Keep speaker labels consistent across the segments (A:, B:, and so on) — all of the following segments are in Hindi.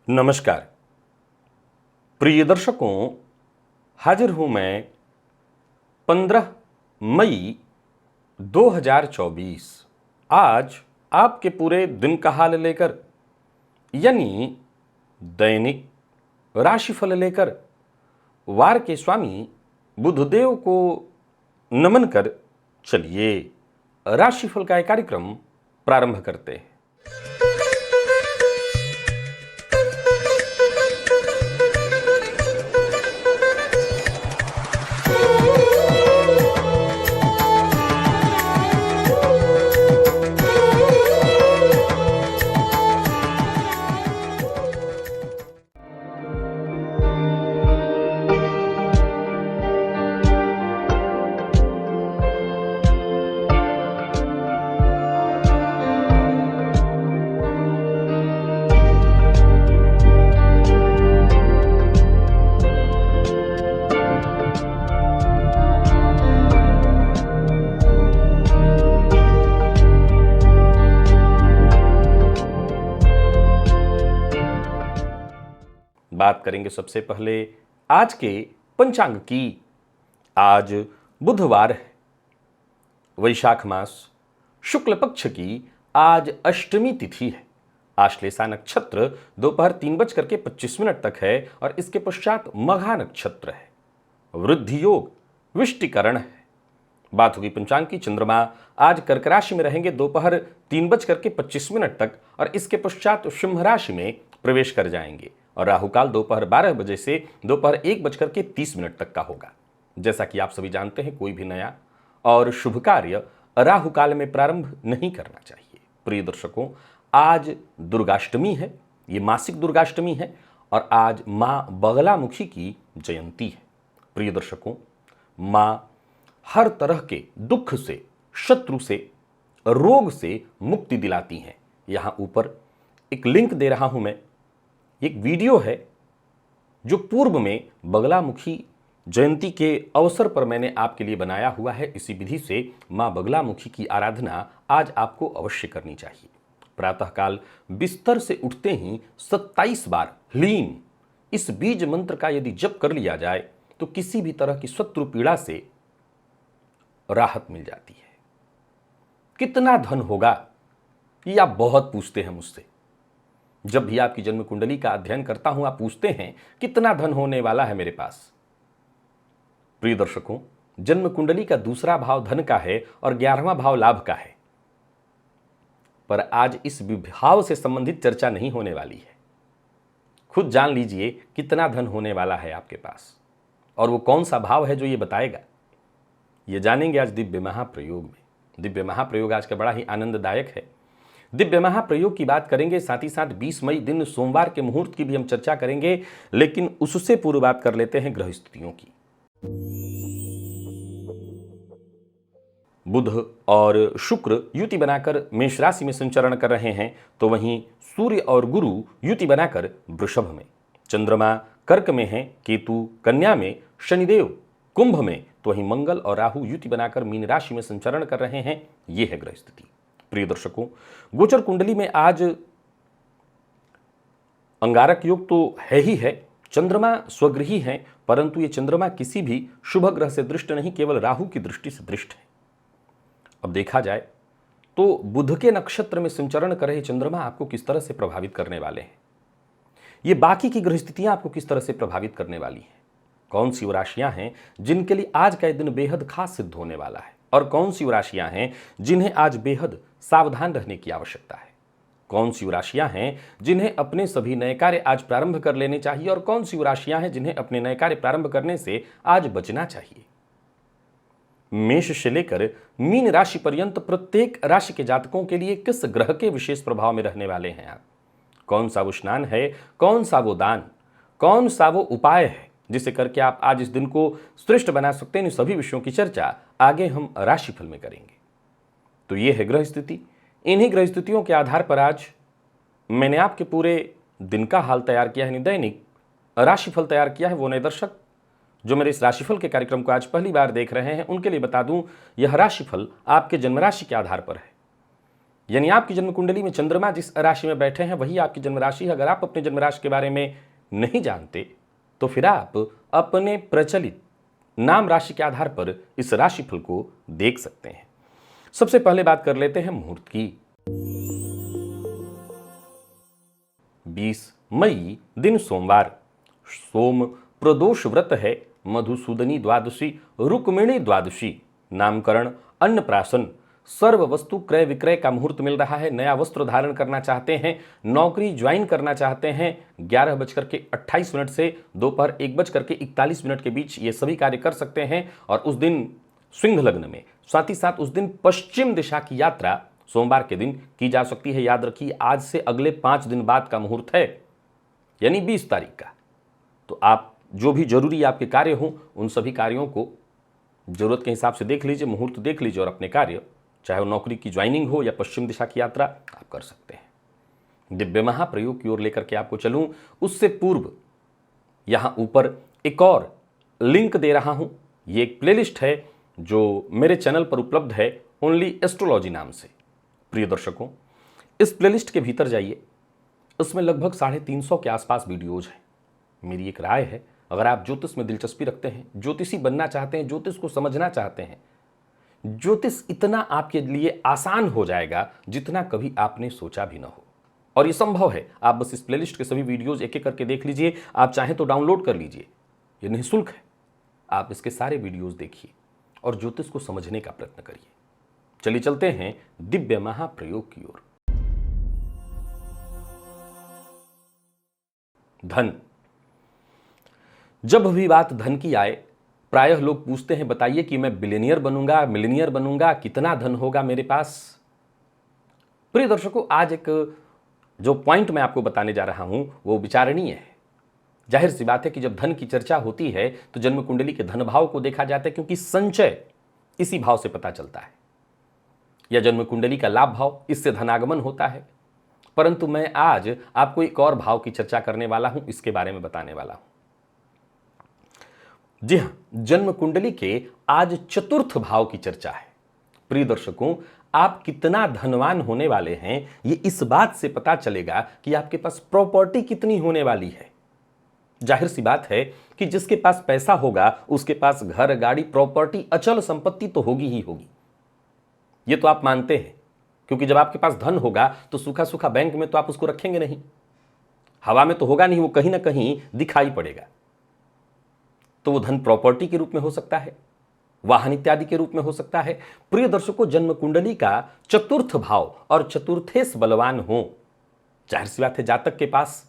A: नमस्कार प्रिय दर्शकों, हाजिर हूं मैं 15 मई 2024 आज आपके पूरे दिन का हाल लेकर, यानी दैनिक राशिफल लेकर वार के स्वामी बुधदेव को नमन कर चलिए राशिफल का एक कार्यक्रम प्रारंभ करते हैं। बात करेंगे सबसे पहले आज के पंचांग की। आज बुधवार है, वैशाख मास शुक्ल पक्ष की आज अष्टमी तिथि है। आश्लेषा नक्षत्र दोपहर 3:25 तक है और इसके पश्चात मघा नक्षत्र है। वृद्धि योग विष्टिकरण है। बात होगी पंचांग की। चंद्रमा आज कर्क राशि में रहेंगे दोपहर 3:25 तक और इसके पश्चात सिंह राशि में प्रवेश कर जाएंगे और राहुकाल दोपहर 12 बजे से दोपहर 1:30 तक का होगा। जैसा कि आप सभी जानते हैं, कोई भी नया और शुभ कार्य राहुकाल में प्रारंभ नहीं करना चाहिए। प्रिय दर्शकों, आज दुर्गाष्टमी है, ये मासिक दुर्गाष्टमी है और आज माँ बगलामुखी की जयंती है। प्रिय दर्शकों, माँ हर तरह के दुख से, शत्रु से, रोग से मुक्ति दिलाती हैं। यहाँ ऊपर एक लिंक दे रहा हूं मैं, एक वीडियो है जो पूर्व में बगलामुखी जयंती के अवसर पर मैंने आपके लिए बनाया हुआ है। इसी विधि से मां बगलामुखी की आराधना आज आपको अवश्य करनी चाहिए। प्रातःकाल बिस्तर से उठते ही 27 बार ह्लीम इस बीज मंत्र का यदि जप कर लिया जाए तो किसी भी तरह की शत्रु पीड़ा से राहत मिल जाती है। कितना धन होगा, ये आप बहुत पूछते हैं मुझसे। जब भी आपकी जन्म कुंडली का अध्ययन करता हूं, आप पूछते हैं कितना धन होने वाला है मेरे पास। प्रिय दर्शकों, जन्म कुंडली का दूसरा भाव धन का है और 11वां भाव लाभ का है। पर आज इस भाव से संबंधित चर्चा नहीं होने वाली है। खुद जान लीजिए कितना धन होने वाला है आपके पास और वो कौन सा भाव है जो ये बताएगा। ये जानेंगे आज दिव्य महाप्रयोग में। दिव्य महाप्रयोग आज का बड़ा ही आनंददायक है। दिव्य महाप्रयोग की बात करेंगे, साथ ही साथ 20 मई दिन सोमवार के मुहूर्त की भी हम चर्चा करेंगे, लेकिन उससे पूर्व बात कर लेते हैं ग्रह स्थितियों की। बुध और शुक्र युति बनाकर मेष राशि में संचरण कर रहे हैं, तो वहीं सूर्य और गुरु युति बनाकर वृषभ में, चंद्रमा कर्क में है, केतु कन्या में, शनिदेव कुंभ में, तो वहीं मंगल और राहु युति बनाकर मीन राशि में संचरण कर रहे हैं। यह है ग्रह स्थिति। प्रिय दर्शकों, गोचर कुंडली में आज अंगारक योग तो है ही है, चंद्रमा स्वगृही है, परंतु ये चंद्रमा किसी भी शुभ ग्रह से दृष्ट नहीं, केवल राहु की दृष्टि से दृष्ट है। अब देखा जाए तो बुध के नक्षत्र में संचरण कर रहे चंद्रमा आपको किस तरह से प्रभावित करने वाले हैं, ये बाकी की ग्रह स्थितियां आपको किस तरह से प्रभावित करने वाली हैं, कौन सी वो राशियां हैं जिनके लिए आज का दिन बेहद खास सिद्ध होने वाला है और कौन सी वो राशियां हैं जिन्हें आज बेहद सावधान रहने की आवश्यकता है, कौन सी वो राशियां हैं जिन्हें अपने सभी नए कार्य आज प्रारंभ कर लेने चाहिए और कौन सी वो राशियां हैं जिन्हें अपने नए कार्य प्रारंभ करने से आज बचना चाहिए। मेष से लेकर मीन राशि पर्यंत प्रत्येक राशि के जातकों के लिए किस ग्रह के विशेष प्रभाव में रहने वाले हैं आप, कौन सा वो स्नान है, कौन सा वो दान, कौन सा वो उपाय है जिसे करके आप आज इस दिन को श्रेष्ठ बना सकते हैं। इन सभी विषयों की चर्चा आगे हम राशिफल में करेंगे। तो ये है ग्रह स्थिति। इन्हीं ग्रह स्थितियों के आधार पर आज मैंने आपके पूरे दिन का हाल तैयार किया है, दैनिक राशिफल तैयार किया है। वो नए दर्शक जो मेरे इस राशिफल के कार्यक्रम को आज पहली बार देख रहे हैं, उनके लिए बता दूं, यह राशिफल आपके जन्म राशि के आधार पर है। यानी आपकी जन्म कुंडली में चंद्रमा जिस राशि में बैठे हैं वही आपकी जन्म राशि है। अगर आप अपने जन्म राशि के बारे में नहीं जानते तो फिर आप अपने प्रचलित नाम राशि के आधार पर इस राशिफल को देख सकते हैं। सबसे पहले बात कर लेते हैं मुहूर्त की। 20 मई दिन सोमवार, सोम प्रदोष व्रत है, मधुसूदनी द्वादशी, रुक्मिणी द्वादशी, नामकरण, अन्नप्राशन, सर्व वस्तु क्रय विक्रय का मुहूर्त मिल रहा है। नया वस्त्र धारण करना चाहते हैं, नौकरी ज्वाइन करना चाहते हैं, 11:28 से दोपहर 1:41 के बीच ये सभी कार्य कर सकते हैं। और उस दिन सिंह लग्न में, साथ ही साथ उस दिन पश्चिम दिशा की यात्रा सोमवार के दिन की जा सकती है। याद रखिए आज से अगले 5 दिन बाद का मुहूर्त है, यानी 20 तारीख का। तो आप जो भी जरूरी आपके कार्य हों उन सभी कार्यों को जरूरत के हिसाब से देख लीजिए, मुहूर्त देख लीजिए और अपने कार्य, चाहे वो नौकरी की ज्वाइनिंग हो या पश्चिम दिशा की यात्रा, आप कर सकते हैं। दिव्य महाप्रयोग की ओर लेकर के आपको चलूं उससे पूर्व यहां ऊपर एक और लिंक दे रहा हूं। ये एक प्लेलिस्ट है जो मेरे चैनल पर उपलब्ध है, ओनली एस्ट्रोलॉजी नाम से। प्रिय दर्शकों, इस प्लेलिस्ट के भीतर जाइए, इसमें लगभग 350 के आसपास वीडियोज हैं। मेरी एक राय है, अगर आप ज्योतिष में दिलचस्पी रखते हैं, ज्योतिषी बनना चाहते हैं, ज्योतिष को समझना चाहते हैं, ज्योतिष इतना आपके लिए आसान हो जाएगा जितना कभी आपने सोचा भी ना हो। और ये संभव है। आप बस इस प्लेलिस्ट के सभी वीडियोज एक एक करके देख लीजिए। आप चाहें तो डाउनलोड कर लीजिए, ये निःशुल्क है। आप इसके सारे वीडियोज देखिए और ज्योतिष को समझने का प्रयत्न करिए। चलिए चलते हैं दिव्य महाप्रयोग की ओर। धन। जब भी बात धन की आए, प्रायः लोग पूछते हैं बताइए कि मैं बिलियनियर बनूंगा, मिलियनियर बनूंगा, कितना धन होगा मेरे पास। प्रिय दर्शकों, आज एक जो पॉइंट मैं आपको बताने जा रहा हूं वो विचारणीय है। जाहिर सी बात है कि जब धन की चर्चा होती है तो जन्म कुंडली के धन भाव को देखा जाता है, क्योंकि संचय इसी भाव से पता चलता है, या जन्म कुंडली का लाभ भाव, इससे धनागमन होता है। परंतु मैं आज आपको एक और भाव की चर्चा करने वाला हूं, इसके बारे में बताने वाला हूं। जी हां, जन्म कुंडली के आज चतुर्थ भाव की चर्चा है। प्रिय दर्शकों, आप कितना धनवान होने वाले हैं ये इस बात से पता चलेगा कि आपके पास प्रॉपर्टी कितनी होने वाली है। जाहिर सी बात है कि जिसके पास पैसा होगा उसके पास घर, गाड़ी, प्रॉपर्टी, अचल संपत्ति तो होगी ही होगी। ये तो आप मानते हैं, क्योंकि जब आपके पास धन होगा तो सूखा सूखा बैंक में तो आप उसको रखेंगे नहीं, हवा में तो होगा नहीं, वो कहीं ना कहीं दिखाई पड़ेगा। तो वो धन प्रॉपर्टी के रूप में हो सकता है, वाहन इत्यादि के रूप में हो सकता है। प्रिय दर्शकों, जन्म कुंडली का चतुर्थ भाव और चतुर्थेश बलवान हो, जाहिर सी बात है जातक के पास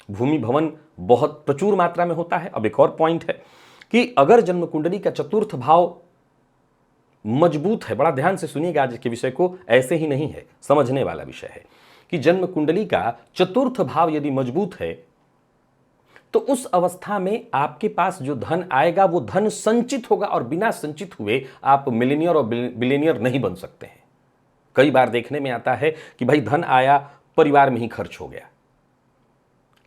A: भूमि भवन बहुत प्रचुर मात्रा में होता है। अब एक और पॉइंट है कि अगर जन्म कुंडली का चतुर्थ भाव मजबूत है, बड़ा ध्यान से सुनिएगा आज के विषय को, ऐसे ही नहीं है, समझने वाला विषय है कि जन्म कुंडली का चतुर्थ भाव यदि मजबूत है तो उस अवस्था में आपके पास जो धन आएगा वो धन संचित होगा, और बिना संचित हुए आप मिलियनियर और बिलियनियर नहीं बन सकते हैं। कई बार देखने में आता है कि भाई धन आया, परिवार में ही खर्च हो गया,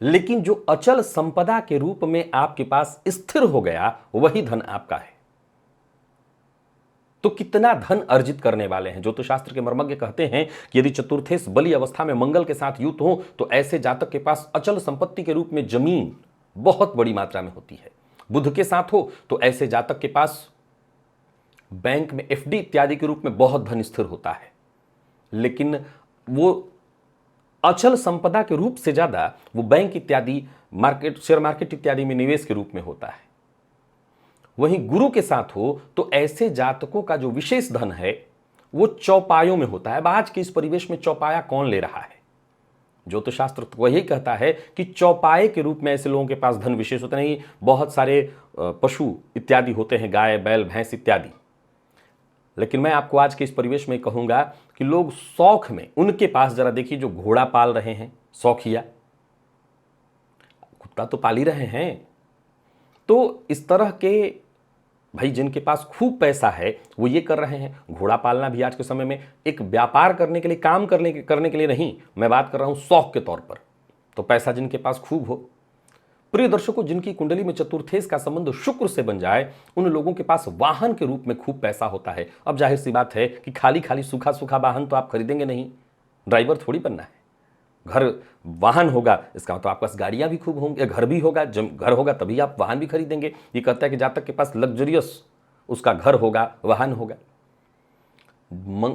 A: लेकिन जो अचल संपदा के रूप में आपके पास स्थिर हो गया वही धन आपका है। तो कितना धन अर्जित करने वाले हैं। ज्योतिषशास्त्र के मर्मज्ञ कहते हैं कि यदि चतुर्थेश बली अवस्था में मंगल के साथ युक्त हो तो ऐसे जातक के पास अचल संपत्ति के रूप में जमीन बहुत बड़ी मात्रा में होती है। बुध के साथ हो तो ऐसे जातक के पास बैंक में एफडी इत्यादि के रूप में बहुत धन स्थिर होता है, लेकिन वो अचल संपदा के रूप से ज्यादा वो बैंक इत्यादि, मार्केट, शेयर मार्केट इत्यादि में निवेश के रूप में होता है। वहीं गुरु के साथ हो तो ऐसे जातकों का जो विशेष धन है वो चौपायों में होता है। अब आज के इस परिवेश में चौपाया कौन ले रहा है? ज्योतिषशास्त्र तो वही कहता है कि चौपाए के रूप में ऐसे लोगों के पास धन विशेष होता नहीं। बहुत सारे पशु इत्यादि होते हैं, गाय, बैल, भैंस इत्यादि, लेकिन मैं आपको आज के इस परिवेश में कहूंगा कि लोग शौक में, उनके पास जरा देखिए जो घोड़ा पाल रहे हैं, शौकिया, कुत्ता तो पाल ही रहे हैं। तो इस तरह के भाई जिनके पास खूब पैसा है वो ये कर रहे हैं। घोड़ा पालना भी आज के समय में एक व्यापार करने के लिए, काम करने के लिए नहीं, मैं बात कर रहा हूं शौक के तौर पर। तो पैसा जिनके पास खूब हो। प्रिय दर्शकों, जिनकी कुंडली में चतुर्थेश का संबंध शुक्र से बन जाए उन लोगों के पास वाहन के रूप में खूब पैसा होता है। अब जाहिर सी बात है कि खाली खाली सूखा सूखा वाहन तो आप खरीदेंगे नहीं, ड्राइवर थोड़ी बनना है। घर वाहन होगा इसका मतलब आपके पास गाड़ियां भी खूब होंगे, घर भी होगा, घर होगा तभी आप वाहन भी खरीदेंगे। ये कहता है कि जहाँ तक के पास लग्जरियस उसका घर होगा, वाहन होगा।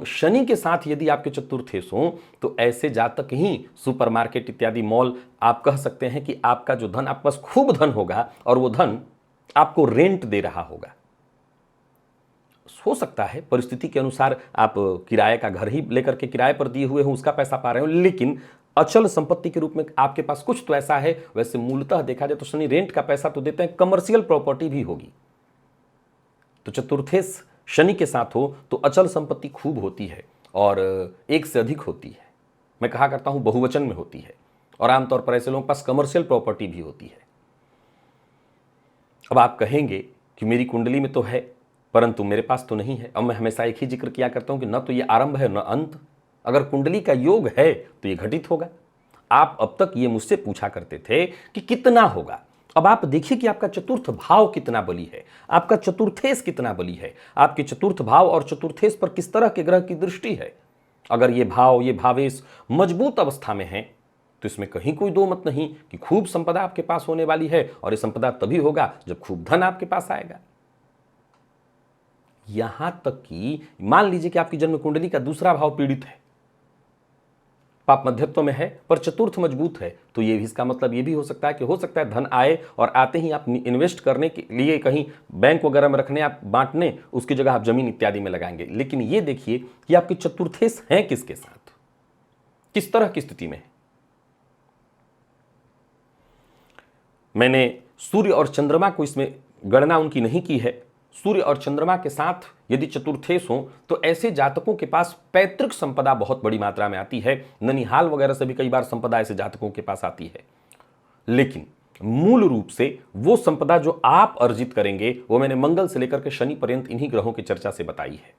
A: शनि के साथ यदि आपके चतुर्थेश हो तो ऐसे जातक ही सुपरमार्केट इत्यादि मॉल, आप कह सकते हैं कि आपका जो धन, आपके पास खूब धन होगा और वो धन आपको रेंट दे रहा होगा। हो सकता है परिस्थिति के अनुसार आप किराए का घर ही लेकर के किराए पर दिए हुए हो, उसका पैसा पा रहे हो, लेकिन अचल संपत्ति के रूप में आपके पास कुछ तो ऐसा है। वैसे मूलतः देखा जाए तो शनि रेंट का पैसा तो देते हैं, कमर्शियल प्रॉपर्टी भी होगी। तो चतुर्थेश शनि के साथ हो तो अचल संपत्ति खूब होती है और एक से अधिक होती है। मैं कहा करता हूं बहुवचन में होती है और आमतौर पर ऐसे लोगों के पास कमर्शियल प्रॉपर्टी भी होती है। अब आप कहेंगे कि मेरी कुंडली में तो है परंतु मेरे पास तो नहीं है। अब मैं हमेशा एक ही जिक्र किया करता हूं कि न तो ये आरंभ है न अंत। अगर कुंडली का योग है तो ये घटित होगा। आप अब तक ये मुझसे पूछा करते थे कि कितना होगा। अब आप देखिए कि आपका चतुर्थ भाव कितना बली है, आपका चतुर्थेश कितना बली है, आपके चतुर्थ भाव और चतुर्थेश पर किस तरह के ग्रह की दृष्टि है। अगर ये भाव, ये भावेश मजबूत अवस्था में है तो इसमें कहीं कोई दो मत नहीं कि खूब संपदा आपके पास होने वाली है, और ये संपदा तभी होगा जब खूब धन आपके पास आएगा। यहां तक कि मान लीजिए कि आपकी जन्म कुंडली का दूसरा भाव पीड़ित है, पाप मध्यत्व में है पर चतुर्थ मजबूत है, तो ये भी, इसका मतलब ये भी हो सकता है कि हो सकता है धन आए और आते ही आप इन्वेस्ट करने के लिए कहीं बैंक वगैरह में रखने, आप बांटने, उसकी जगह आप जमीन इत्यादि में लगाएंगे। लेकिन ये देखिए कि आपके चतुर्थेश हैं किसके साथ, किस तरह की स्थिति में है। मैंने सूर्य और चंद्रमा को इसमें गणना उनकी नहीं की है। सूर्य और चंद्रमा के साथ यदि चतुर्थेश हो तो ऐसे जातकों के पास पैतृक संपदा बहुत बड़ी मात्रा में आती है। ननिहाल वगैरह से भी कई बार संपदा ऐसे जातकों के पास आती है, लेकिन मूल रूप से वो संपदा जो आप अर्जित करेंगे वो मैंने मंगल से लेकर के शनि पर्यंत इन्हीं ग्रहों की चर्चा से बताई है।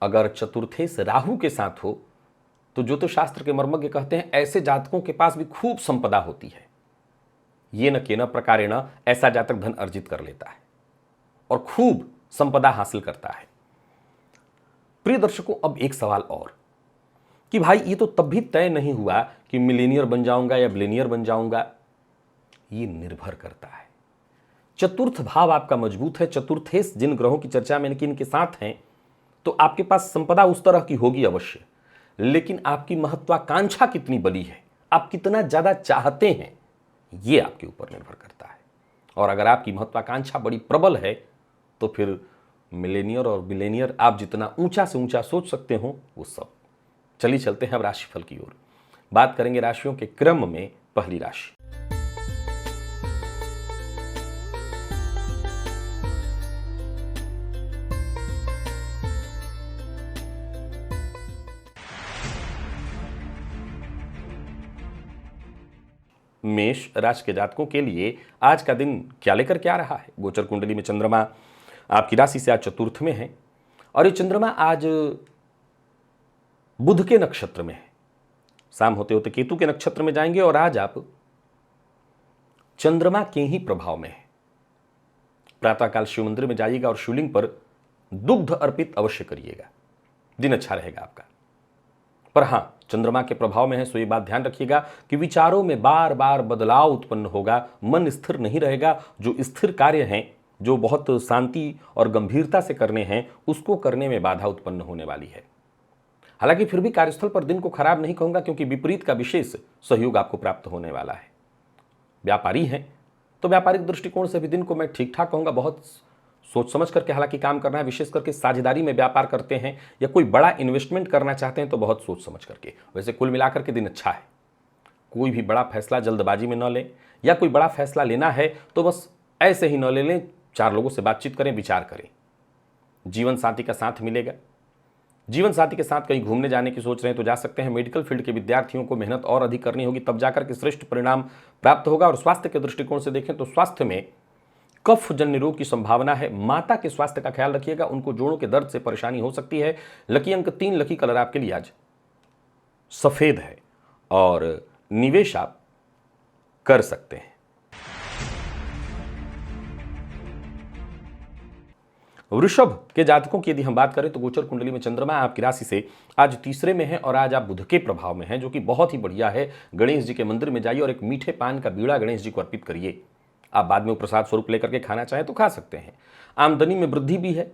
A: अगर चतुर्थेश राहु के साथ हो तो ज्योतिष शास्त्र के मर्मज्ञ कहते हैं ऐसे जातकों के पास भी खूब संपदा होती है। ये न केन प्रकारेण ऐसा जातक धन अर्जित कर लेता है और खूब संपदा हासिल करता है। प्रिय दर्शकों, अब एक सवाल और कि भाई ये तो तब भी तय नहीं हुआ कि मिलेनियर बन जाऊंगा या बिलेनियर बन जाऊंगा। ये निर्भर करता है, चतुर्थ भाव आपका मजबूत है, चतुर्थेश जिन ग्रहों की चर्चा मैंने की इनके साथ हैं, तो आपके पास संपदा उस तरह की होगी अवश्य, लेकिन आपकी महत्वाकांक्षा कितनी बड़ी है, आप कितना ज्यादा चाहते हैं, ये आपके ऊपर निर्भर करता है। और अगर आपकी महत्वाकांक्षा बड़ी प्रबल है तो फिर मिलेनियर और बिलेनियर आप जितना ऊंचा से ऊंचा सोच सकते हो वो सब। चलिए चलते हैं अब राशिफल की ओर। बात करेंगे राशियों के क्रम में। पहली राशि मेष राशि के जातकों के लिए आज का दिन क्या लेकर के आ रहा है। गोचर कुंडली में चंद्रमा आपकी राशि से आज चतुर्थ में है और ये चंद्रमा आज बुध के नक्षत्र में है। शाम होते होते केतु के नक्षत्र में जाएंगे और आज आप चंद्रमा के ही प्रभाव में है। प्रातःकाल शिव मंदिर में जाइएगा और शिवलिंग पर दुग्ध अर्पित अवश्य करिएगा, दिन अच्छा रहेगा आपका। पर हां, चंद्रमा के प्रभाव में है सो ये बात ध्यान रखिएगा कि विचारों में बार बार बदलाव उत्पन्न होगा, मन स्थिर नहीं रहेगा। जो स्थिर कार्य हैं, जो बहुत शांति और गंभीरता से करने हैं, उसको करने में बाधा उत्पन्न होने वाली है। हालांकि फिर भी कार्यस्थल पर दिन को खराब नहीं कहूंगा, क्योंकि विपरीत का विशेष सहयोग आपको प्राप्त होने वाला है। व्यापारी हैं तो व्यापारिक दृष्टिकोण से भी दिन को मैं ठीक ठाक कहूंगा। बहुत सोच समझ करके हालांकि काम करना है, विशेष करके साझेदारी में व्यापार करते हैं या कोई बड़ा इन्वेस्टमेंट करना चाहते हैं तो बहुत सोच समझ करके। वैसे कुल मिलाकर के दिन अच्छा है। कोई भी बड़ा फैसला जल्दबाजी में न लें, या कोई बड़ा फैसला लेना है तो बस ऐसे ही न ले लें, 4 लोगों से बातचीत करें, विचार करें। जीवन साथी का साथ मिलेगा। जीवन साथी के साथ कहीं घूमने जाने की सोच रहे हैं तो जा सकते हैं। मेडिकल फील्ड के विद्यार्थियों को मेहनत और अधिक करनी होगी, तब जाकर के श्रेष्ठ परिणाम प्राप्त होगा। और स्वास्थ्य के दृष्टिकोण से देखें तो स्वास्थ्य में कफ जन्य रोग की संभावना है। माता के स्वास्थ्य का ख्याल रखिएगा, उनको जोड़ों के दर्द से परेशानी हो सकती है। लकी अंक 3, लकी कलर आपके लिए आज सफेद है और निवेश आप कर सकते हैं। वृषभ के जातकों की यदि हम बात करें तो गोचर कुंडली में चंद्रमा आपकी राशि से आज तीसरे में है और आज आप बुध के प्रभाव में हैं, जो कि बहुत ही बढ़िया है। गणेश जी के मंदिर में जाइए और एक मीठे पान का बीड़ा गणेश जी को अर्पित करिए। आप बाद में वो प्रसाद स्वरूप लेकर के खाना चाहें तो खा सकते हैं। आमदनी में वृद्धि भी है,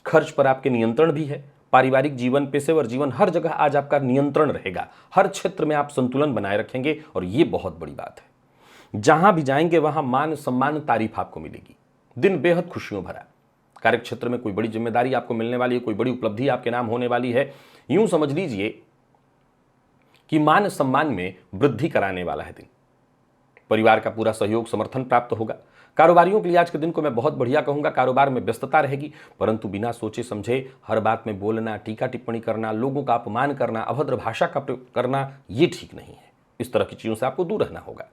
A: खर्च पर आपके नियंत्रण भी है। पारिवारिक जीवन, पेशेवर जीवन, हर जगह आज आपका नियंत्रण रहेगा। हर क्षेत्र में आप संतुलन बनाए रखेंगे और ये बहुत बड़ी बात है। जहां भी जाएंगे वहां मान सम्मान तारीफ आपको मिलेगी। दिन बेहद खुशियों भरा। कार्य क्षेत्र में कोई बड़ी जिम्मेदारी आपको मिलने वाली है, कोई बड़ी उपलब्धि आपके नाम होने वाली है। यूं समझ लीजिए कि मान सम्मान में वृद्धि कराने वाला है दिन। परिवार का पूरा सहयोग समर्थन प्राप्त होगा। कारोबारियों के लिए आज के दिन को मैं बहुत बढ़िया कहूंगा। कारोबार में व्यस्तता रहेगी, परंतु बिना सोचे समझे हर बात में बोलना, टीका टिप्पणी करना, लोगों का अपमान करना, अभद्र भाषा का प्रयोग करना, ये ठीक नहीं है। इस तरह की चीजों से आपको दूर रहना होगा।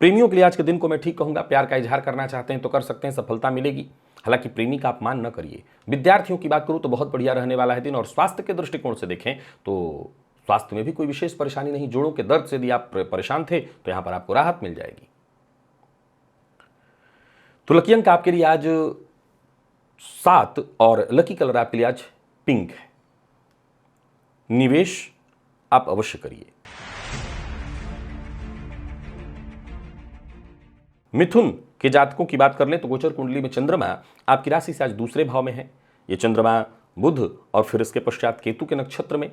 A: प्रेमियों के लिए आज के दिन को मैं ठीक कहूंगा। प्यार का इजहार करना चाहते हैं तो कर सकते हैं, सफलता मिलेगी। हालांकि प्रेमी का अपमान न करिए। विद्यार्थियों की बात करूं तो बहुत बढ़िया रहने वाला है दिन। और स्वास्थ्य के दृष्टिकोण से देखें तो स्वास्थ्य में भी कोई विशेष परेशानी नहीं। जोड़ों के दर्द से यदि आप परेशान थे तो यहां पर आपको राहत मिल जाएगी। तो लकी अंक आपके लिए आज 7 और लकी कलर आपके लिए आज पिंक है। निवेश आप अवश्य करिए। मिथुन के जातकों की बात कर लें तो गोचर कुंडली में चंद्रमा आपकी राशि से आज दूसरे भाव में है। ये चंद्रमा बुध और फिर इसके पश्चात केतु के नक्षत्र में,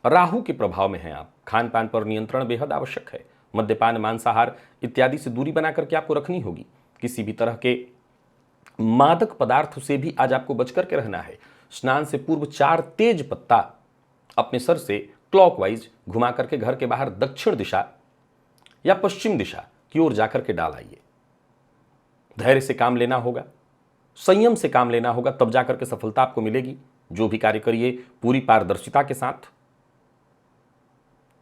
A: राहु के प्रभाव में है। आप खान पान पर नियंत्रण बेहद आवश्यक है। मद्यपान, मांसाहार इत्यादि से दूरी बना करके आपको रखनी होगी। किसी भी तरह के मादक पदार्थ से भी आज आपको बच करके रहना है। स्नान से पूर्व 4 तेज पत्ता अपने सर से क्लॉकवाइज घुमा करके घर के बाहर दक्षिण दिशा या पश्चिम दिशा की ओर जाकर के डाल आइए। धैर्य से काम लेना होगा, संयम से काम लेना होगा, तब जाकर के सफलता आपको मिलेगी। जो भी कार्य करिए पूरी पारदर्शिता के साथ।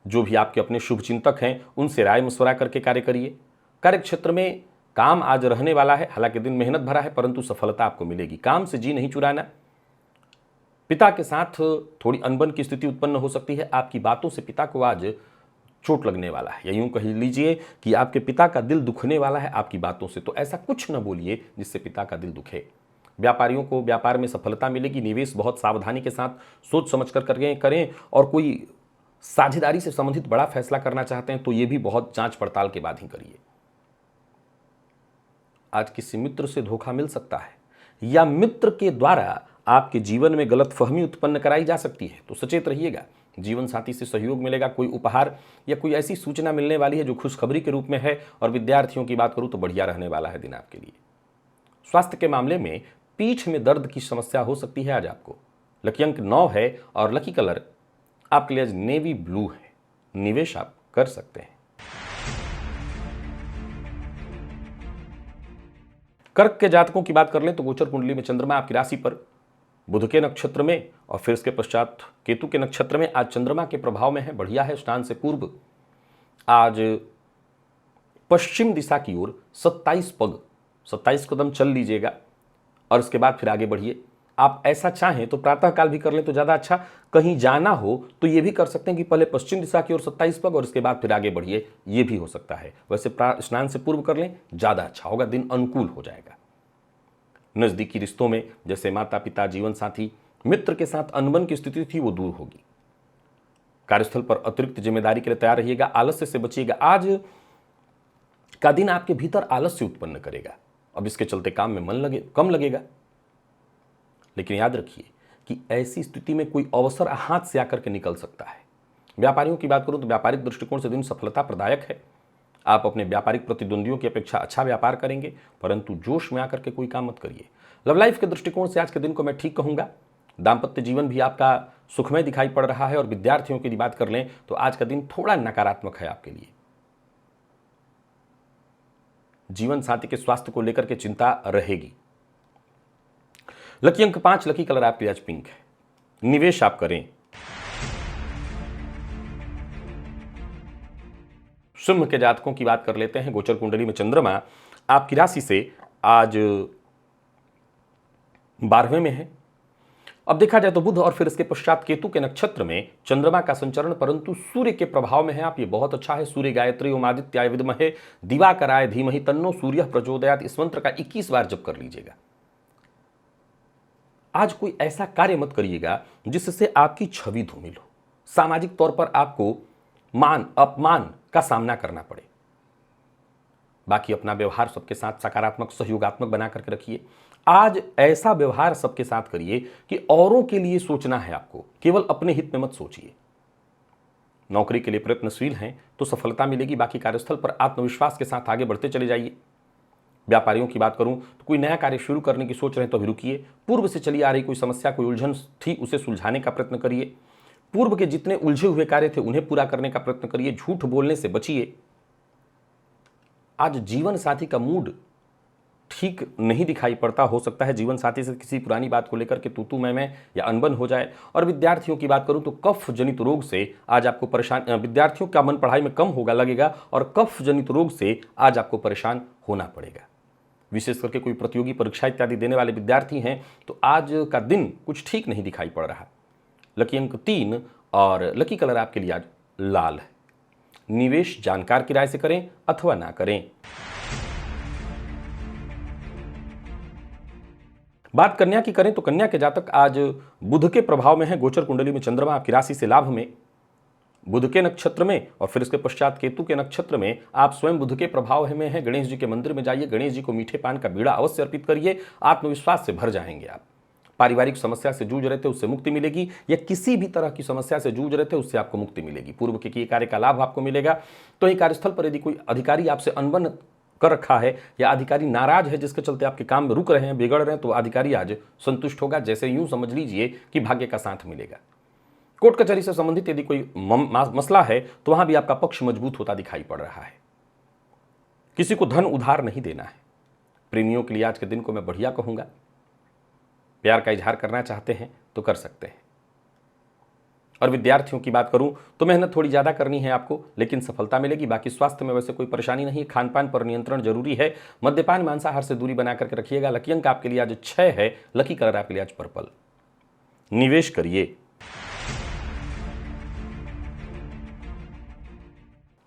A: जो भी आपके अपने शुभ चिंतक हैं उनसे राय मशवरा करके कार्य करिए। कार्य क्षेत्र में काम आज रहने वाला है। हालांकि दिन मेहनत भरा है, परंतु सफलता आपको मिलेगी। काम से जी नहीं चुराना। पिता के साथ थोड़ी अनबन की स्थिति उत्पन्न हो सकती है। आपकी बातों से पिता को आज चोट लगने वाला है, या यूं कह लीजिए कि आपके पिता का दिल दुखने वाला है आपकी बातों से। तो ऐसा कुछ न बोलिए जिससे पिता का दिल दुखे। व्यापारियों को व्यापार में सफलता मिलेगी। निवेश बहुत सावधानी के साथ सोच समझ कर करके करें। और कोई साझेदारी से संबंधित बड़ा फैसला करना चाहते हैं तो यह भी बहुत जांच पड़ताल के बाद ही करिए। आज किसी मित्र से धोखा मिल सकता है, या मित्र के द्वारा आपके जीवन में गलतफहमी उत्पन्न कराई जा सकती है, तो सचेत रहिएगा। जीवन साथी से सहयोग मिलेगा। कोई उपहार या कोई ऐसी सूचना मिलने वाली है जो खुशखबरी के रूप में है। और विद्यार्थियों की बात करूं तो बढ़िया रहने वाला है दिन आपके लिए। स्वास्थ्य के मामले में पीठ में दर्द की समस्या हो सकती है आज आपको। लकी अंक 9 है और लकी कलर आपके लिए आज नेवी ब्लू है। निवेश आप कर सकते हैं। कर्क के जातकों की बात कर लें तो गोचर कुंडली में चंद्रमा आपकी राशि पर बुध के नक्षत्र में और फिर इसके पश्चात केतु के नक्षत्र में आज चंद्रमा के प्रभाव में है। बढ़िया है। स्नान से पूर्व आज पश्चिम दिशा की ओर 27 कदम चल लीजिएगा और इसके बाद फिर आगे बढ़िए। आप ऐसा चाहें तो प्रातःकाल भी कर लें तो ज़्यादा अच्छा। कहीं जाना हो तो ये भी कर सकते हैं कि पहले पश्चिम दिशा की ओर 27 पग और इसके बाद फिर आगे बढ़िए। ये भी हो सकता है। वैसे स्नान से पूर्व कर लें, ज़्यादा अच्छा होगा। दिन अनुकूल हो जाएगा। नजदीकी रिश्तों में जैसे माता पिता, जीवन साथी, मित्र के साथ अनबन की स्थिति थी वो दूर होगी। कार्यस्थल पर अतिरिक्त जिम्मेदारी के लिए तैयार रहिएगा। आलस्य से बचिएगा। आज का दिन आपके भीतर आलस्य उत्पन्न करेगा। अब इसके चलते काम में मन कम लगेगा। लेकिन याद रखिए कि ऐसी स्थिति में कोई अवसर हाथ से आकर के निकल सकता है। व्यापारियों की बात करूं तो व्यापारिक दृष्टिकोण से दिन सफलता प्रदायक है। आप अपने व्यापारिक प्रतिद्वंदियों की अपेक्षा अच्छा व्यापार करेंगे, परंतु जोश में आकर के कोई काम मत करिए। लव लाइफ के दृष्टिकोण से आज के दिन को मैं ठीक कहूंगा। दाम्पत्य जीवन भी आपका सुखमय दिखाई पड़ रहा है। और विद्यार्थियों की बात कर लें तो आज का दिन थोड़ा नकारात्मक है आपके लिए। जीवन साथी के स्वास्थ्य को लेकर के चिंता रहेगी। लकी अंक 5, लकी कलर आपके आज पिंक है। निवेश आप करें। सिंह के जातकों की बात कर लेते हैं। गोचर कुंडली में चंद्रमा आपकी राशि से आज 12वें में है। अब देखा जाए तो बुध और फिर इसके पश्चात केतु के नक्षत्र में चंद्रमा का संचरण, परंतु सूर्य के प्रभाव में है आप। ये बहुत अच्छा है। सूर्य गायत्री ओम आदित्याय विद्महे दिवाकराय धीमहि तन्नो सूर्यः प्रचोदयात्। इस मंत्र का 21 बार जप कर लीजिएगा। आज कोई ऐसा कार्य मत करिएगा जिससे आपकी छवि धूमिल हो, सामाजिक तौर पर आपको मान अपमान का सामना करना पड़े। बाकी अपना व्यवहार सबके साथ सकारात्मक सहयोगात्मक बना करके रखिए। आज ऐसा व्यवहार सबके साथ करिए कि औरों के लिए सोचना है आपको, केवल अपने हित में मत सोचिए। नौकरी के लिए प्रयत्नशील हैं तो सफलता मिलेगी। बाकी कार्यस्थल पर आत्मविश्वास के साथ आगे बढ़ते चले जाइए। व्यापारियों की बात करूं तो कोई नया कार्य शुरू करने की सोच रहे हैं तो अभी रुकिए। पूर्व से चली आ रही कोई समस्या, कोई उलझन थी, उसे सुलझाने का प्रयत्न करिए। पूर्व के जितने उलझे हुए कार्य थे उन्हें पूरा करने का प्रयत्न करिए। झूठ बोलने से बचिए। आज जीवन साथी का मूड ठीक नहीं दिखाई पड़ता। हो सकता है जीवन साथी से किसी पुरानी बात को लेकर के तू मैं या अनबन हो जाए। और विद्यार्थियों की बात करूं तो कफ जनित रोग से आज आपको परेशान, विद्यार्थियों का मन पढ़ाई में कम होगा लगेगा और कफ जनित रोग से आज आपको परेशान होना पड़ेगा। विशेष करके कोई प्रतियोगी परीक्षा इत्यादि देने वाले विद्यार्थी हैं तो आज का दिन कुछ ठीक नहीं दिखाई पड़ रहा। लकी अंक 3 और लकी कलर आपके लिए आज लाल है। निवेश जानकार की राय से करें अथवा ना करें। बात कन्या की करें तो कन्या के जातक आज बुध के प्रभाव में है। गोचर कुंडली में चंद्रमा आपकी राशि से लाभ में, बुध के नक्षत्र में और फिर इसके पश्चात केतु के नक्षत्र में आप स्वयं बुध के प्रभाव में हैं। गणेश जी के मंदिर में जाइए, गणेश जी को मीठे पान का बीड़ा अवश्य अर्पित करिए। आत्मविश्वास से भर जाएंगे आप। पारिवारिक समस्या से जूझ रहे थे उससे मुक्ति मिलेगी, या किसी भी तरह की समस्या से जूझ रहे थे उससे आपको मुक्ति मिलेगी। पूर्व के किए कार्य का लाभ आपको मिलेगा। तो ही कार्यस्थल पर यदि कोई अधिकारी आपसे अनबन कर रखा है या अधिकारी नाराज है जिसके चलते आपके काम में रुक रहे हैं, बिगड़ रहे हैं, तो अधिकारी आज संतुष्ट होगा। जैसे यूं समझ लीजिए कि भाग्य का साथ मिलेगा। कोर्ट कचहरी से संबंधित यदि कोई मसला है तो वहां भी आपका पक्ष मजबूत होता दिखाई पड़ रहा है। किसी को धन उधार नहीं देना है। प्रेमियों के लिए आज के दिन को मैं बढ़िया कहूंगा। प्यार का इजहार करना चाहते हैं तो कर सकते हैं। और विद्यार्थियों की बात करूं तो मेहनत थोड़ी ज्यादा करनी है आपको, लेकिन सफलता मिलेगी। बाकी स्वास्थ्य में वैसे कोई परेशानी नहीं है। खान पान पर नियंत्रण जरूरी है। मद्यपान मांसाहार से दूरी बना करके रखिएगा। लकी अंक आपके लिए आज 6 है। लकी कलर आपके लिए आज पर्पल। निवेश करिए।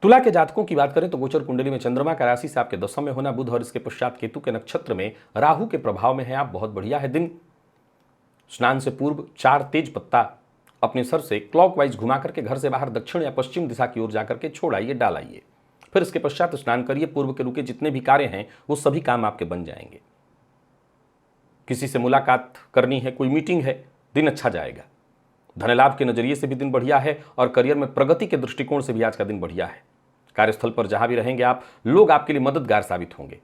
A: तुला के जातकों की बात करें तो गोचर कुंडली में चंद्रमा का राशि से आपके दशम में होना, बुध और इसके पश्चात केतु के नक्षत्र में राहु के प्रभाव में है आप। बहुत बढ़िया है दिन। स्नान से पूर्व 4 तेज पत्ता अपने सर से क्लॉकवाइज घुमा करके घर से बाहर दक्षिण या पश्चिम दिशा की ओर जाकर के छोड़ आइए, डाल आइए। फिर इसके पश्चात स्नान करिए। पूर्व के रुके जितने भी कार्य हैं वो सभी काम आपके बन जाएंगे। किसी से मुलाकात करनी है, कोई मीटिंग है, दिन अच्छा जाएगा। धन लाभ के नजरिए से भी दिन बढ़िया है और करियर में प्रगति के दृष्टिकोण से भी आज का दिन बढ़िया है। कार्यस्थल पर जहां भी रहेंगे आप, लोग आपके लिए मददगार साबित होंगे।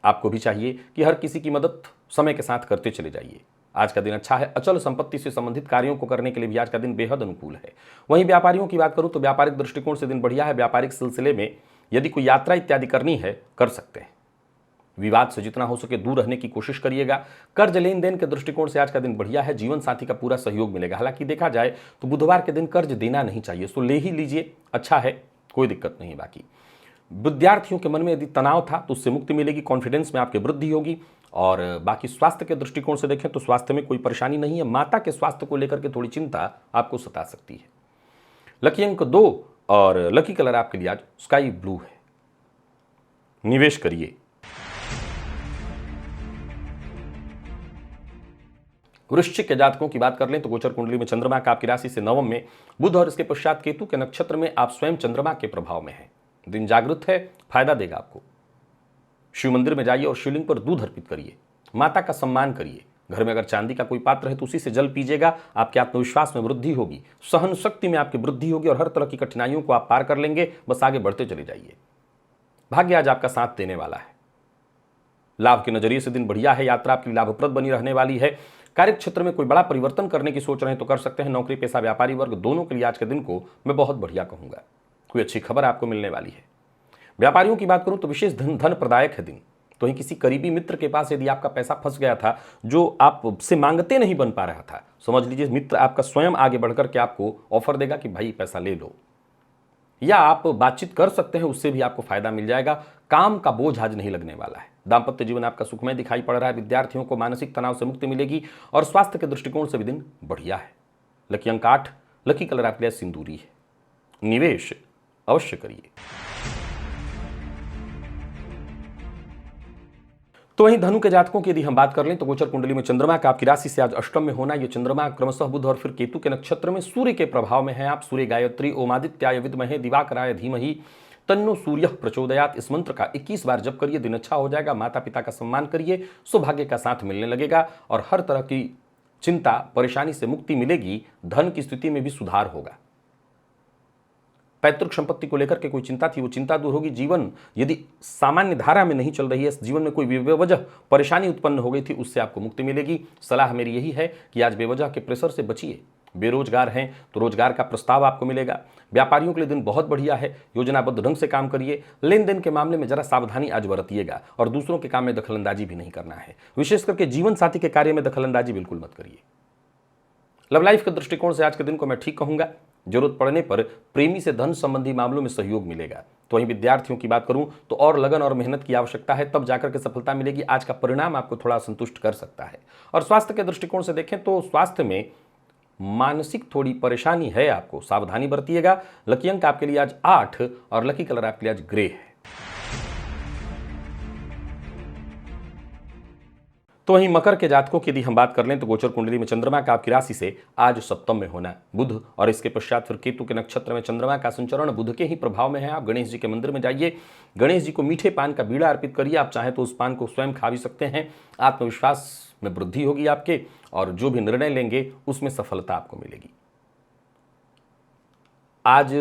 A: आपको भी चाहिए कि हर किसी की मदद समय के साथ करते चले जाइए। आज का दिन अच्छा है। अचल संपत्ति से संबंधित कार्यों को करने के लिए भी आज का दिन बेहद अनुकूल है। वहीं व्यापारियों की बात करूं तो व्यापारिक दृष्टिकोण से दिन बढ़िया है। व्यापारिक सिलसिले में यदि कोई यात्रा इत्यादि करनी है कर सकते हैं। विवाद से जितना हो सके दूर रहने की कोशिश करिएगा। कर्ज लेन देन के दृष्टिकोण से आज का दिन बढ़िया है। जीवन साथी का पूरा सहयोग मिलेगा। हालांकि देखा जाए तो बुधवार के दिन कर्ज देना नहीं चाहिए, सो ले ही लीजिए, अच्छा है, कोई दिक्कत नहीं। बाकी विद्यार्थियों के मन में यदि तनाव था तो उससे मुक्ति मिलेगी। कॉन्फिडेंस में आपकी वृद्धि होगी। और बाकी स्वास्थ्य के दृष्टिकोण से देखें तो स्वास्थ्य में कोई परेशानी नहीं है। माता के स्वास्थ्य को लेकर के थोड़ी चिंता आपको सता सकती है। लकी अंक 2 और लकी कलर आपके लिए आज स्काई ब्लू है। निवेश करिए। वृश्चिक के जातकों की बात कर लें तो गोचर कुंडली में चंद्रमा का आपकी राशि से नवम में, बुध और इसके पश्चात केतु के नक्षत्र में आप स्वयं चंद्रमा के प्रभाव में हैं। दिन जागृत है, फायदा देगा आपको। शिव मंदिर में जाइए और शिवलिंग पर दूध अर्पित करिए। माता का सम्मान करिए। घर में अगर चांदी का कोई पात्र है तो उसी से जल पीजिएगा। आपके आत्मविश्वास में वृद्धि होगी, सहन शक्ति में आपकी वृद्धि होगी और हर तरह की कठिनाइयों को आप पार कर लेंगे। बस आगे बढ़ते चले जाइए। भाग्य आज आपका साथ देने वाला है। लाभ के नजरिए से दिन बढ़िया है। यात्रा आपकी लाभप्रद बनी रहने वाली है। कार्य क्षेत्र में कोई बड़ा परिवर्तन करने की सोच रहे हैं तो कर सकते हैं। नौकरी पेशा व्यापारी वर्ग दोनों के लिए आज के दिन को मैं बहुत बढ़िया कहूंगा। कोई अच्छी खबर आपको मिलने वाली है। व्यापारियों की बात करूं तो विशेष धन प्रदायक है दिन। तो ही किसी करीबी मित्र के पास यदि आपका पैसा फंस गया था जो आपसे मांगते नहीं बन पा रहा था, समझ लीजिए मित्र आपका स्वयं आगे बढ़कर के आपको ऑफर देगा कि भाई पैसा ले लो, या आप बातचीत कर सकते हैं, उससे भी आपको फायदा मिल जाएगा। काम का बोझ आज नहीं लगने वाला है। दाम्पत्य जीवन आपका सुखमय दिखाई पड़ रहा है। विद्यार्थियों को मानसिक तनाव से मुक्ति मिलेगी और स्वास्थ्य के दृष्टिकोण से भी दिन बढ़िया है। लकी अंक 8, लकी कलर आपके लिए सिंदूरी है। निवेश अवश्य करिए। तो वहीं धनु के जातकों की यदि हम बात कर लें तो गोचर कुंडली में चंद्रमा का आपकी राशि से आज अष्टम में होना, ये चंद्रमा क्रमशः बुध और फिर केतु के नक्षत्र में सूर्य के प्रभाव में है। आप सूर्य गायत्री ओमादित्याय विद्महे दिवाकराय धीमहि तन्नो सूर्य प्रचोदयात, इस मंत्र का 21 बार जप करिए, दिन अच्छा हो जाएगा। माता पिता का सम्मान करिए, सौभाग्य का साथ मिलने लगेगा और हर तरह की चिंता परेशानी से मुक्ति मिलेगी। धन की स्थिति में भी सुधार होगा। पैतृक संपत्ति को लेकर के कोई चिंता थी, वो चिंता दूर होगी। जीवन यदि सामान्य धारा में नहीं चल रही है, जीवन में कोई बेवजह परेशानी उत्पन्न हो गई थी, उससे आपको मुक्ति मिलेगी। सलाह मेरी यही है कि आज बेवजह के प्रेशर से बचिए। बेरोजगार हैं तो रोजगार का प्रस्ताव आपको मिलेगा। व्यापारियों के लिए दिन बहुत बढ़िया है, योजनाबद्ध ढंग से काम करिए। लेन देन के मामले में जरा सावधानी आज बरतिएगा और दूसरों के काम में दखलंदाजी भी नहीं करना है। विशेष करके जीवन साथी के कार्य में दखलंदाजी बिल्कुल मत करिए। लव लाइफ के दृष्टिकोण से आज के दिन को मैं ठीक कहूंगा। जरूरत पड़ने पर प्रेमी से धन संबंधी मामलों में सहयोग मिलेगा। तो वहीं विद्यार्थियों की बात करूं तो और लगन और मेहनत की आवश्यकता है, तब जाकर के सफलता मिलेगी। आज का परिणाम आपको थोड़ा संतुष्ट कर सकता है। और स्वास्थ्य के दृष्टिकोण से देखें तो स्वास्थ्य में मानसिक थोड़ी परेशानी है, आपको सावधानी बरतिएगा। लकी अंक आपके लिए आज 8 और लकी कलर आपके लिए आज ग्रे है। तो वहीं मकर के जातकों की यदि हम बात कर लें तो गोचर कुंडली में चंद्रमा का आपकी राशि से आज सप्तम में होना, बुध और इसके पश्चात फिर केतु के नक्षत्र में चंद्रमा का संचरण बुध के ही प्रभाव में है। आप गणेश जी के मंदिर में जाइए, गणेश जी को मीठे पान का बीड़ा अर्पित करिए। आप चाहें तो उस पान को स्वयं खा भी सकते हैं। आत्मविश्वास में वृद्धि होगी आपके और जो भी निर्णय लेंगे उसमें सफलता आपको मिलेगी। आज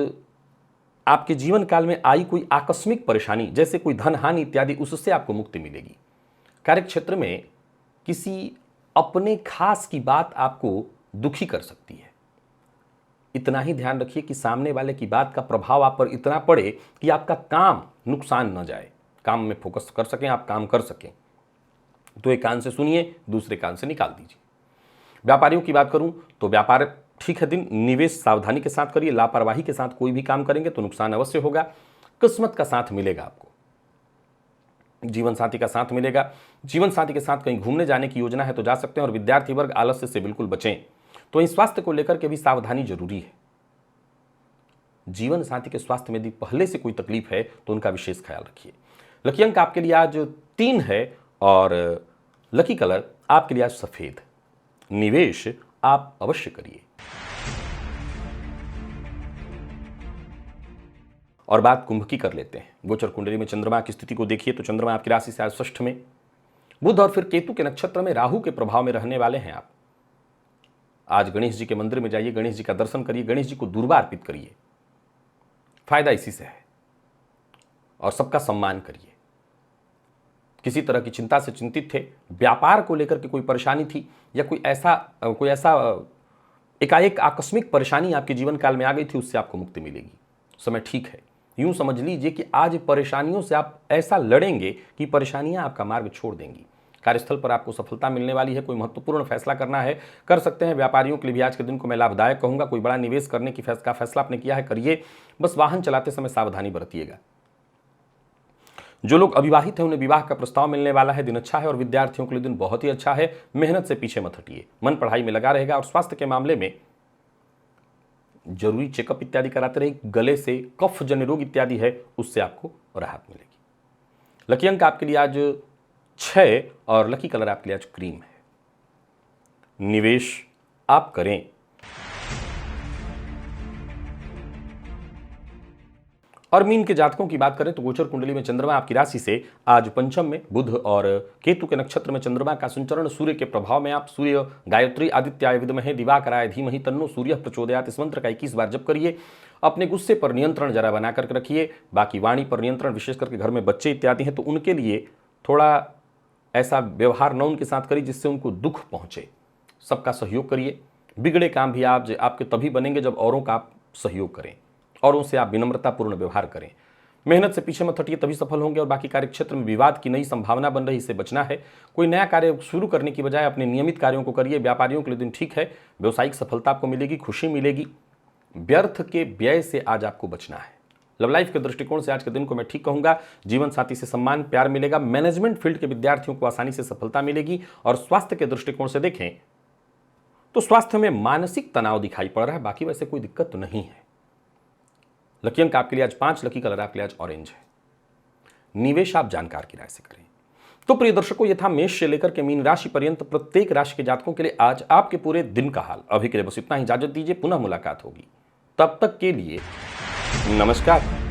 A: आपके जीवन काल में आई कोई आकस्मिक परेशानी जैसे कोई धन हानि इत्यादि, उससे आपको मुक्ति मिलेगी। कार्य क्षेत्र में किसी अपने खास की बात आपको दुखी कर सकती है। इतना ही ध्यान रखिए कि सामने वाले की बात का प्रभाव आप पर इतना पड़े कि आपका काम नुकसान न जाए, काम में फोकस कर सकें, आप काम कर सकें। तो एक कान से सुनिए, दूसरे कान से निकाल दीजिए। व्यापारियों की बात करूं तो व्यापार ठीक है, दिन निवेश सावधानी के साथ करिए। लापरवाही के साथ कोई भी काम करेंगे तो नुकसान अवश्य होगा। किस्मत का साथ मिलेगा आपको, जीवन साथी का साथ मिलेगा। जीवन साथी के साथ कहीं घूमने जाने की योजना है तो जा सकते हैं। और विद्यार्थी वर्ग आलस्य से बिल्कुल बचें। तो इन स्वास्थ्य को लेकर के भी सावधानी जरूरी है। जीवन साथी के स्वास्थ्य में यदि पहले से कोई तकलीफ है तो उनका विशेष ख्याल रखिए। लकी अंक आपके लिए आज 3 है और लकी कलर आपके लिए आज सफेद। निवेश आप अवश्य करिए। और बात कुंभ की कर लेते हैं। गोचर कुंडली में चंद्रमा की स्थिति को देखिए तो चंद्रमा आपकी राशि से आज षष्ठ में, बुध और फिर केतु के नक्षत्र में राहु के प्रभाव में रहने वाले हैं आप। आज गणेश जी के मंदिर में जाइए, गणेश जी का दर्शन करिए, गणेश जी को दूर्वा अर्पित करिए। फायदा इसी से है। और सबका सम्मान करिए। किसी तरह की चिंता से चिंतित थे, व्यापार को लेकर के कोई परेशानी थी या कोई ऐसा एकाएक आकस्मिक परेशानी आपके जीवन काल में आ गई थी, उससे आपको मुक्ति मिलेगी। समय ठीक है। यूं समझ लीजिए कि आज परेशानियों से आप ऐसा लड़ेंगे कि परेशानियां आपका मार्ग छोड़ देंगी। कार्यस्थल पर आपको सफलता मिलने वाली है। कोई महत्वपूर्ण फैसला करना है, कर सकते हैं। व्यापारियों के लिए भी आज के दिन को मैं लाभदायक कहूंगा। कोई बड़ा निवेश करने की फैसला आपने किया है, करिए। बस वाहन चलाते समय सावधानी बरतिएगा। जो लोग अविवाहित हैं उन्हें विवाह का प्रस्ताव मिलने वाला है। दिन अच्छा है और विद्यार्थियों के लिए दिन बहुत ही अच्छा है। मेहनत से पीछे मत हटिए, मन पढ़ाई में लगा रहेगा। और स्वास्थ्य के मामले में जरूरी चेकअप इत्यादि कराते रहिए। गले से कफ जन्य रोग इत्यादि है, उससे आपको राहत मिलेगी। लकी अंक आपके लिए आज 6 और लकी कलर आपके लिए आज क्रीम है। निवेश आप करें। और मीन के जातकों की बात करें तो गोचर कुंडली में चंद्रमा आपकी राशि से आज पंचम में, बुध और केतु के नक्षत्र में चंद्रमा का संचरण सूर्य के प्रभाव में। आप सूर्य गायत्री आदित्याय विद्महे दिवाकराय धीमहि तन्नो सूर्य प्रचोदयात, इस मंत्र का 21 बार जप करिए। अपने गुस्से पर नियंत्रण जरा बना करके रखिए। बाकी वाणी पर नियंत्रण, विशेष करके घर में बच्चे इत्यादि हैं तो उनके लिए थोड़ा ऐसा व्यवहार न उनके साथ करिए जिससे उनको दुख पहुंचे। सबका सहयोग करिए। बिगड़े काम भी आपके तभी बनेंगे जब औरों का आप सहयोग करें, औरों से आप विनम्रतापूर्ण व्यवहार करें। मेहनत से पीछे मत हटिए, तभी सफल होंगे। और बाकी कार्यक्षेत्र में विवाद की नई संभावना बन रही, इससे बचना है। कोई नया कार्य शुरू करने की बजाय अपने नियमित कार्यों को करिए। व्यापारियों के लिए दिन ठीक है। व्यवसायिक सफलता आपको मिलेगी, खुशी मिलेगी। व्यर्थ के व्यय से आज आपको बचना है। लव लाइफ के दृष्टिकोण से आज के दिन को मैं ठीक कहूंगा। जीवन साथी से सम्मान प्यार मिलेगा। मैनेजमेंट फील्ड के विद्यार्थियों को आसानी से सफलता मिलेगी। और स्वास्थ्य के दृष्टिकोण से देखें तो स्वास्थ्य में मानसिक तनाव दिखाई पड़ रहा है, बाकी वैसे कोई दिक्कत तो नहीं है। लकी अंक आपके लिए आज 5, लकी कलर आपके लिए आज ऑरेंज है। निवेश आप जानकार की राय से करें। तो प्रिय दर्शकों, ये था मेष से लेकर के मीन राशि पर्यंत प्रत्येक राशि के जातकों के लिए आज आपके पूरे दिन का हाल। अभी के लिए बस इतना ही, इजाजत दीजिए, पुनः मुलाकात होगी। तब तक के लिए नमस्कार।